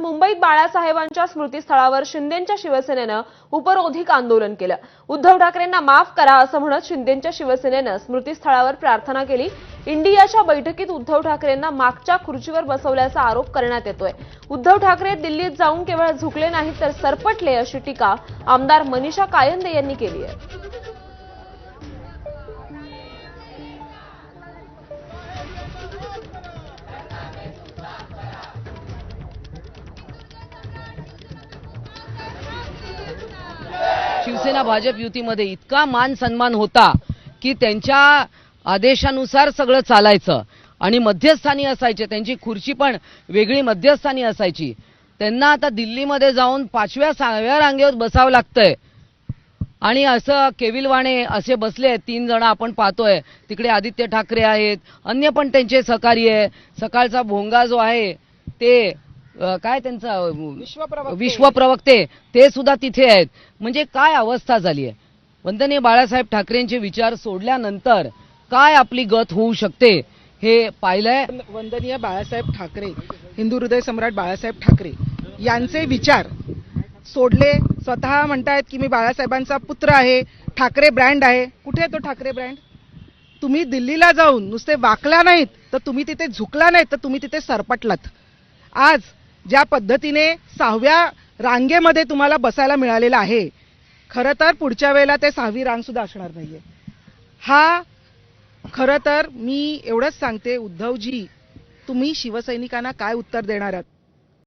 मुंबईत बाळासाहेबांच्या स्मृतीस्थळावर शिंदेंच्या शिवसेनेनं उपरोधिक आंदोलन केलं। उद्धव ठाकरेंना माफ करा असं म्हणत शिंदेंच्या शिवसेनेनं स्मृतीस्थळावर प्रार्थना केली। इंडियाच्या बैठकीत उद्धव ठाकरेंना मागच्या खुर्चीवर बसवल्याचा आरोप करण्यात येतोय। उद्धव ठाकरे दिल्लीत जाऊन केवळ झुकले नाहीत तर सरपटले अशी टीका आमदार मनीषा कायंदे यांनी केली आहे। शिवसेना भाजप युतीमध्ये इतका मान सन्मान होता की त्यांच्या आदेशानुसार सगळं चालायचं आणि मध्यस्थानी असायचे, त्यांची खुर्ची पण वेगळी मध्यस्थानी असायची। त्यांना आता दिल्लीमध्ये जाऊन 5व्या 6व्या रांगेवर बसावं लागतंय आणि असं केविलवाणे असे बसले 3 जण आपण पाहतोय। तिकडे आदित्य ठाकरे आहेत, अन्य पण त्यांचे सहकारी आहे। सकाळचा भोंगा जो आहे ते काय त्यांचा विश्वप्रवक्ते ते सुद्धा तिथे आहेत। म्हणजे काय अवस्था झाली आहे। वंदनीय बाळासाहेब ठाकरेंचे विचार सोडल्यानंतर काय आपली गत होऊ शकते हे पाहिलंय। वंदनीय बाळासाहेब ठाकरे, हिंदू हृदय सम्राट बाळासाहेब ठाकरे यांचे विचार सोडले। स्वतः म्हणतायत की मी बाळासाहेबांचा पुत्र आहे, ठाकरे ब्रँड आहे। कुठे आहे तो ठाकरे ब्रँड? तुम्ही दिल्लीला जाऊन नुसते वाकला नाहीत तर तुम्ही तिथे झुकला नाहीत तर तुम्ही तिथे सरपटलात। आज ज्या पद्धतीने 6व्या रांगेमध्ये तुम्हाला बसायला मिळालेलं आहे, खरं तर पुढच्या वेळेला ते 6वी रांग सुद्धा असणार नाहीये। हा खरं तर मी एवढंच सांगते, उद्धवजी तुम्ही शिवसैनिकांना काय उत्तर देणार आहात?